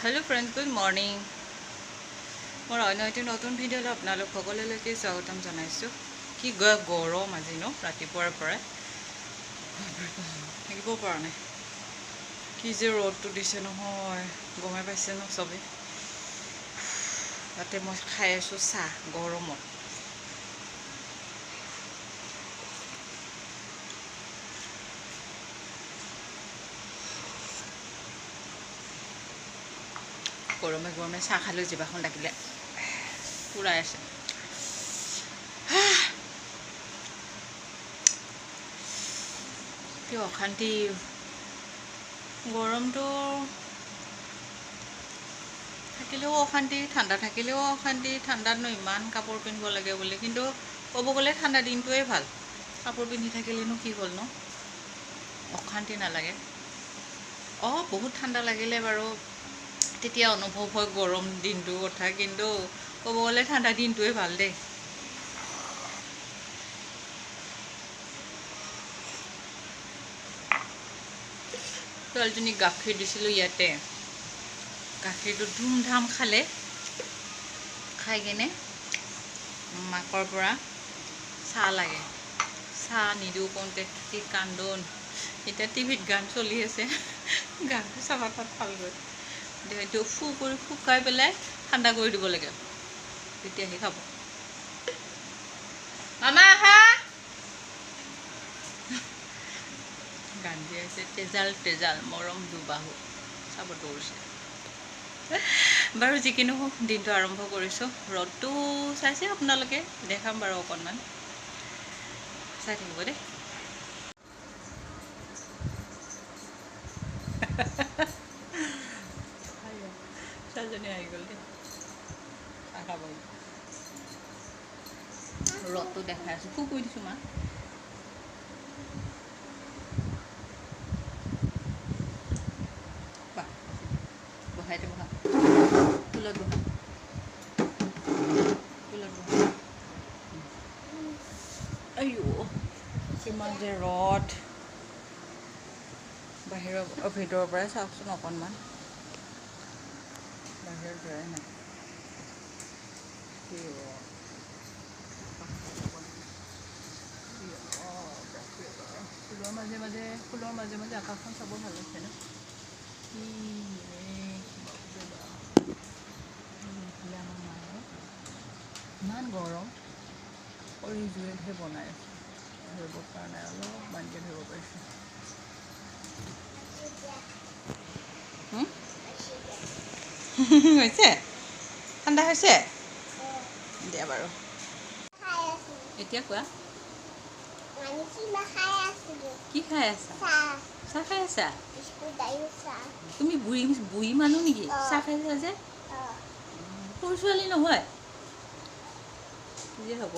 Hello friends, good morning. More অন্যটি নতুন ভিডিওলৈ আপোনালোক সকলোলৈকে স্বাগতম জনাইছো। কি গৰম আজি ন ৰাতিপুৱাৰ পৰা থাকিব পৰা নাই। কি যে ৰ'দটো দিছে নহয় গমে পাইছে ন সবে। তাতে মই খাই আছো চাহ গৰমত। গৰমে গৰমে চাহ খালেও জিভাখন ডাকিলে পুৰাই আছে। কি অশান্তি গৰমটো থাকিলেও অশান্তি, ঠাণ্ডা থাকিলেও অশান্তি। ঠাণ্ডাতনো ইমান কাপোৰ পিন্ধিব লাগে বুলি, কিন্তু ক'ব গ'লে ঠাণ্ডা দিনটোৱে ভাল। কাপোৰ পিন্ধি থাকিলেনো কি হ'ল ন, অশান্তি নালাগে। বহুত ঠাণ্ডা লাগিলে বাৰু তেতিয়া অনুভৱ হয় গৰম দিনটোৰ কথা, কিন্তু ক'ব গ'লে ঠাণ্ডা দিনটোৱে ভাল দেই। ছোৱালীজনীক গাখীৰ দিছিলোঁ ইয়াতে, গাখীৰটো ধুমধাম খালে। খাই কিনে মাকৰ পৰা চাহ লাগে, চাহ নিদিওঁ কওঁতে কি কান্দোন। এতিয়া টিভিত গান চলি আছে, গানটো চাবা তাত ভালকৈ এইটো শুকাই পেলাই ঠাণ্ডা কৰি দিব লাগে, তেতিয়াহে খাব। মামা আহা, গান দি আছে তেজাল তেজাল মৰম দুবাহু চাব দৌৰিছে। বাৰু যিকি নহওক দিনটো আৰম্ভ কৰিছোঁ। ৰ'দটো চাইছে আপোনালোকে, দেখাম বাৰু অকণমান, চাই থাকিব দেই। ছোৱালীজনী আহি গ'ল দেই, চাহ খাব। ৰ'দটো দেখাই আছোঁ, খুব কৈ দিছোঁ মা। বহাই দে, বহা ফুলত বহা, ফুলত বহা। আইও কিমান যে ৰ'দ, ভিতৰৰ পৰাই চাওকচোন অকণমান, বাহিৰত যোৱাই নাই। ফুলৰ মাজে মাজে আকাশখন চাব ভাল হৈছে ন। ইমান গৰম, খৰি জুইতহে বনাই আছোঁ, ধৰিব পৰা নাই, অলপমানকৈ ধৰিব পাৰিছোঁ। হৈছে ঠাণ্ডা হৈছে দিয়া বাৰু। এতিয়া কোৱা কি খাই আছা? চাহ খাই আছা? তুমি বুঢ়ী মানুহ নেকি? চাহ খাইছা যে? সৰু ছোৱালী নহয়? কি যে হ'ব।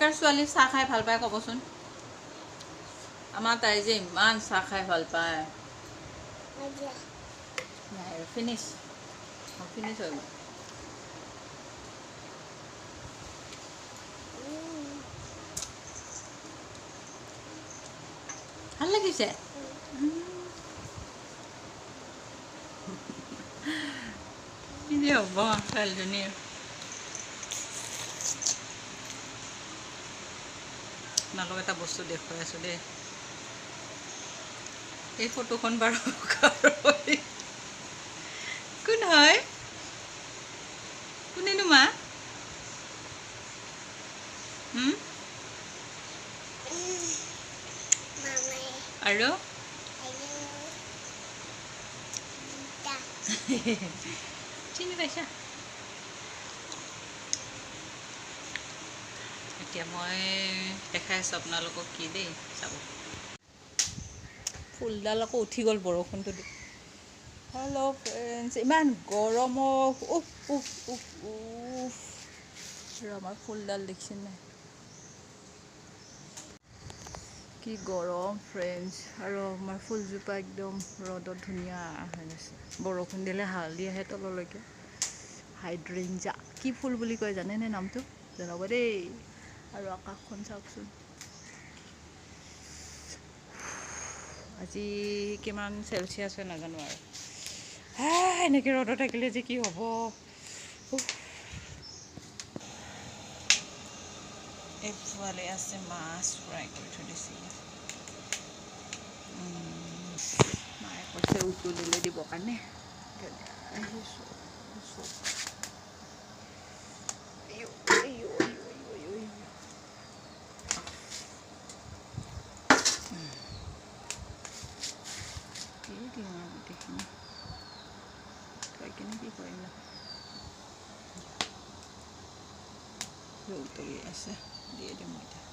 কাৰ ছোৱালী চাহ খাই ভাল পায় ক'বচোন? আমাৰ তাই যে ইমান চাহ খাই ভাল পায়। নাই ফিনিছ ফিনিছ হৈ গ'ল। ভাল লাগিছে। কি যে হ'ব ছোৱালীজনীৰ। আপোনালোক এটা বস্তু দেখুৱাই আছোঁ দেই। এই ফটোখন বাৰু কোন হয়? কোনেনো মা? আৰু চিনি পাইছা? এতিয়া মই দেখাই আছোঁ আপোনালোকক কি দেই, চাব। ফুলডাল আকৌ উঠি গ'ল বৰষুণটো দি। হেল্ল' ফ্ৰেণ্ডছ, ইমান গৰমত আমাৰ ফুলডাল দেখিছে নাই? কি গৰম ফ্ৰেণ্ডছ, আৰু আমাৰ ফুলজোপা একদম ৰ'দত ধুনীয়া হৈ গৈছে। বৰষুণ দিলে হালধি আহে তললৈকে। হাইড্ৰেঞ্জা কি ফুল বুলি কয় জানেনে নামটো? জনাব দেই। আৰু আকাশখন চাওকচোন আজি কিমান চেলচিয়াছ হয় নাজানো আৰু এনেকৈ ৰ'দত থাকিলে যে কি হ'ব এইফালে আছে মাছ ফ্ৰাই কৰি থৈ দিছে মায়ে কৈছে উতলিলে দিবৰ কাৰণে আহিছোঁ দিওঁ আৰু গোটেইখিনি থৈ কিনে কি কৰিম উতলি আছে দিয়ে দিম এতিয়া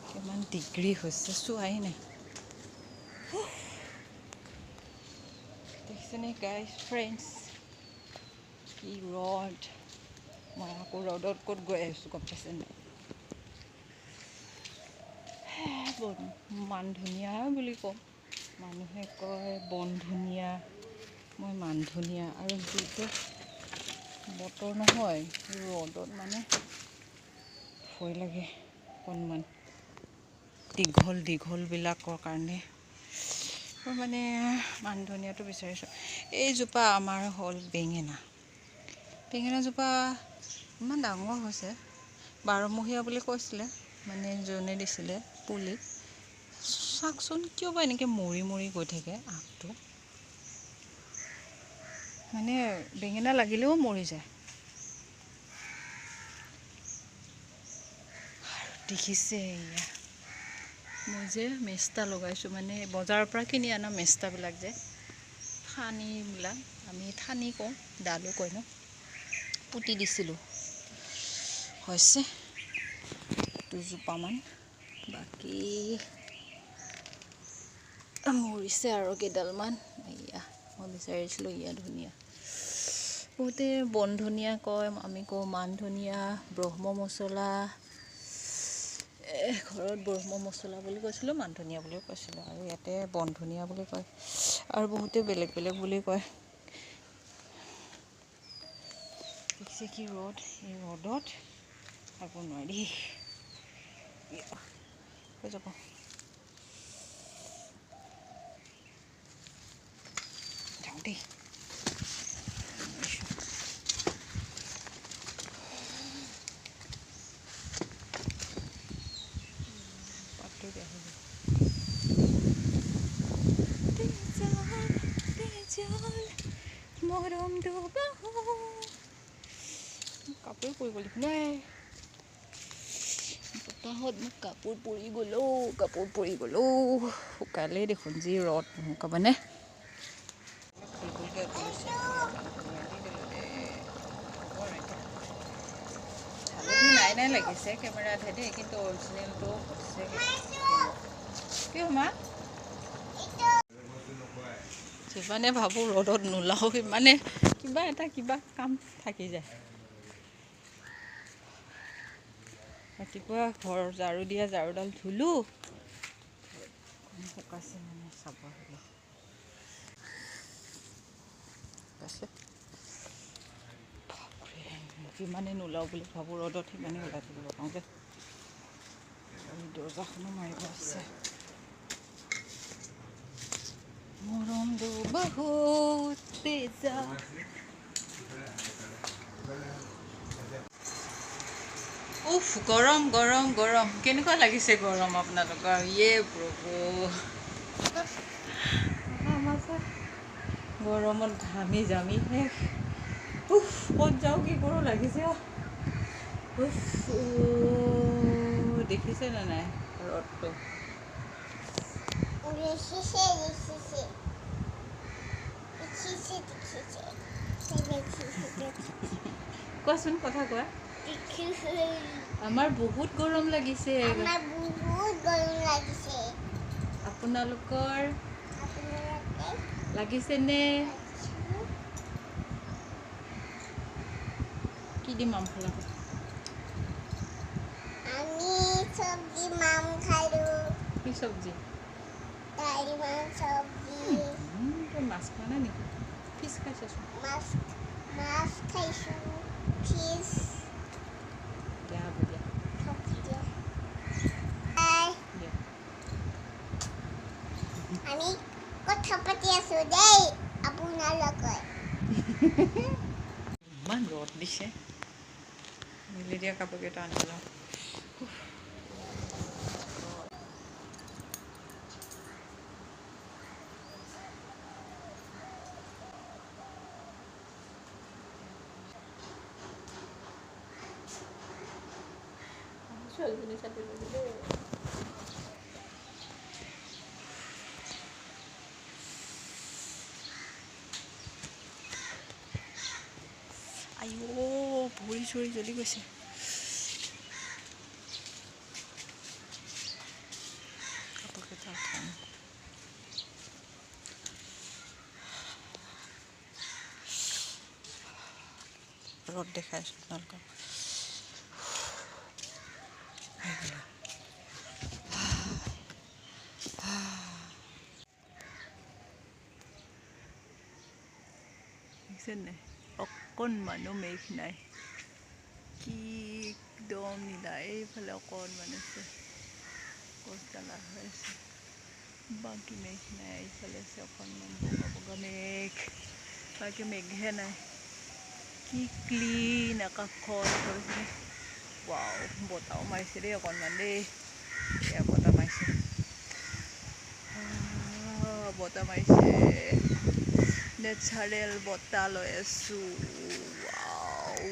কিমান ডিগ্ৰী হৈছে চোৱাই নাই দেখিছেনে গাইজ ফ্ৰেণ্ডছ কি ৰ'দ মই আকৌ ৰ'দত ক'ত গৈ আহিছোঁ গম পাইছে নাই মান ধুনীয়া বুলি কওঁ মানুহে কয় বন ধুনীয়া মই মান ধুনীয়া আৰু যিটো বতৰ নহয় ৰ'দত মানে ভয় লাগে অকণমান দীঘলবিলাকৰ কাৰণে মই মানে মান ধুনীয়াটো বিচাৰিছোঁ এইজোপা আমাৰ হ'ল বেঙেনাজোপা ইমান ডাঙৰ হৈছে 12মহীয়া বুলি কৈছিলে মানে যোনে দিছিলে পুলি চাওকচোন কিয় বা এনেকৈ মৰি মৰি গৈ থাকে আগটো মানে বেঙেনা লাগিলেও মৰি যায় দেখিছে এয়া মই যে মেষ্টা লগাইছোঁ মানে বজাৰৰ পৰা কিনি অনা মেষ্টাবিলাক যে ঠানিবিলাক আমি ঠানি কওঁ ডালো কয় ন পুতি দিছিলোঁ হৈছে 2জোপামান বাকী মৰিছে আৰু কেইডালমান এয়া মই বিচাৰিছিলোঁ ইয়া ধুনীয়া বহুতে বন ধুনীয়া কয় আমি কওঁ মান ধুনীয়া ব্ৰহ্ম মছলা ঘৰত ব্ৰহ্ম মছলা বুলি কৈছিলোঁ মান ধুনীয়া বুলিও কৈছিলোঁ আৰু ইয়াতে বন ধুনীয়া বুলি কয় আৰু বহুতে বেলেগ বুলি কয় দেখিছে কি ৰ'দ এই ৰ'দত খাব নোৱাৰি হৈ যাব যাওঁ দেই মৰম দুবাহু কাপোৰ পৰি গ'ল নাই বতাহত মোক কাপোৰ পৰি গ'লো শুকালেই দেখোন যি ৰ'দ শুকাবনে হালধি নাই লাগিছে কেমেৰাতহে দেই কিন্তু অৰিজিনেলটো হৈছে কি মা যিমানে ভাবোঁ ৰ'দত নোলাওঁ সিমানে কিবা কাম থাকি যায় ৰাতিপুৱা ঘৰ ঝাৰু দিয়া ঝাৰুডাল ধুলোঁ শুকাইছে মানে চাব যিমানে নোলাওঁ বুলি ভাবোঁ ৰ'দত সিমানে ওলাই থাকিব পাৰোঁ যে দৰ্জাখনো মাৰিব আছে মৰম বহুত তেজা উফ গৰম কেনেকুৱা লাগিছে গৰম আপোনালোকৰ প্ৰভু গৰমত ঘামি জামি শেষ উফ ক'ত যাওঁ কি কৰোঁ লাগিছে উফ দেখিছেনে নাই ৰ'দটো কোৱাচোন কথা কোৱা আমাৰ বহুত গৰম লাগিছে আপোনালোকৰ লাগিছেনে? কি দি মাম খালা? আমি সবজি মাম খালো। কি সবজি? দালি মাম সবজি। তই মাছ খোৱা নাই নেকি? ফিছ খাইছাচোন। মাছ খাইছো। ফিছ দিয়া হ'ব দিয়া। দিয়া। দিয়া। আমি কথা পাতি আছো দেই আপোনাৰ লগত। ইমান ৰ'দ দিছে। মিলি দিয়া কাপোৰকেইটা আনি লওঁ। ছোৱালীজনী চাতি ল'বি দেই। আইঅ ভৰি চৰি জ্বলি গৈছে। কাপোৰকেইটা উঠাই আনো। ৰ'দ দেখাইছোঁ আপোনালোকক। দেখিছে নাই অকণমানো মেঘ নাই, কি একদম নীলা। এইফালে অকণমান আছে, গছডাল হৈ আছে, বাকী মেঘ নাই। এইফালে আছে অকণমান বগা বগা মেঘ, বাকী মেঘহে নাই। কি ক্লিন আকাশখন কৰিছে। ৱাও, বতাহও মাৰিছে দেই অকণমান দেই। এয়া বতাহ মাৰিছে, বতাহ মাৰিছে। নেচাৰেল বতাহ লৈ আছোঁ। ৱাও,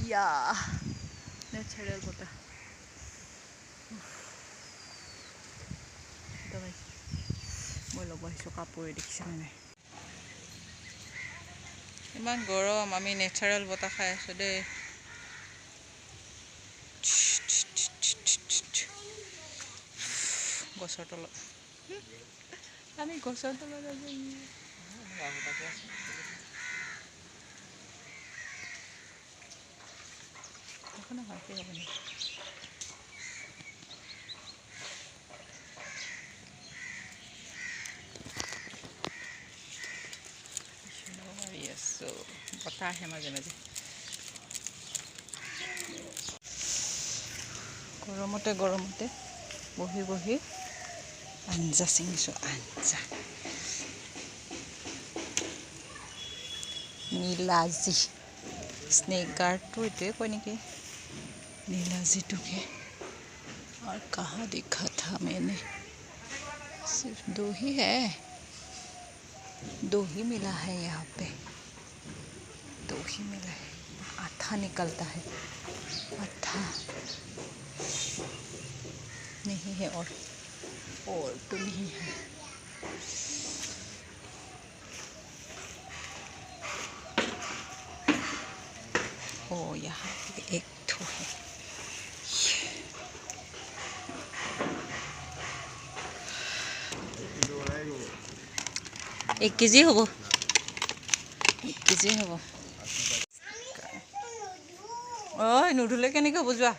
ইয়া নেচাৰেল বতাহ। মই ল'ব আহিছোঁ কাপোৰে, দেখিছেনে নাই? ইমান গৰম, আমি নেচাৰেল বতাহ খাই আছোঁ দেই। গছৰ তলত, আমি গছৰ তলত আছোঁ। ভালকৈ হ'ব নি? মাৰি আছোঁ, বতাহ আহে মাজে মাজে। গৰমতে বহি বহি আঞ্জা ছিঙিছোঁ। আঞ্জা নীলাজি, স্নেক গাৰ্ডটো এইটোৱে কয় নেকি? नीलाजीटुके और कहाँ देखा था मैंने? सिर्फ दो ही है, दो ही मिला है यहाँ पे, दो ही मिला है। आथा निकलता है, आथा नहीं है और तो नहीं है। ओ यहाँ पे एक ठो है। 1 কেজি হ'ব, 1 কেজি হ'ব। ঐ নুধুলে কেনেকৈ হ'ব? যোৱা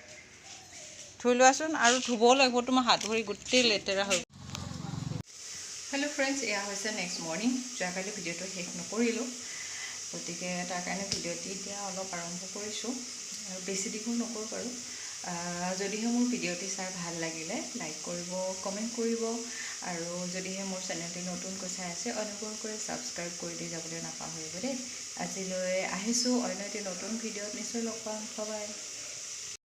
ধুই লোৱাচোন, আৰু ধুবও লাগিব। তোমাৰ হাত ভৰি গোটেই লেতেৰা হৈ। হেল্ল' ফ্ৰেণ্ডছ, এয়া হৈছে নেক্সট মৰ্ণিং। যোৱাকালি ভিডিঅ'টো শেষ নকৰিলোঁ, গতিকে তাৰ কাৰণে ভিডিঅ'টি এতিয়া অলপ আৰম্ভ কৰিছোঁ, আৰু বেছি দীঘল নকৰোঁ বাৰু। যদিহে মোৰ ভিডিঅ'টি চাই ভাল লাগিলে লাইক কৰিব, কমেণ্ট কৰিব, আৰু যদিহে মোৰ চেনেলটি নতুনকৈ চাই আছে অনুগ্ৰহ কৰি ছাবস্ক্ৰাইব কৰি দি যাবলৈ নাপাহৰিব দেই। আজিলৈ আহিছোঁ, অন্য এটি নতুন ভিডিঅ'ত নিশ্চয় লগ পাম। বাই।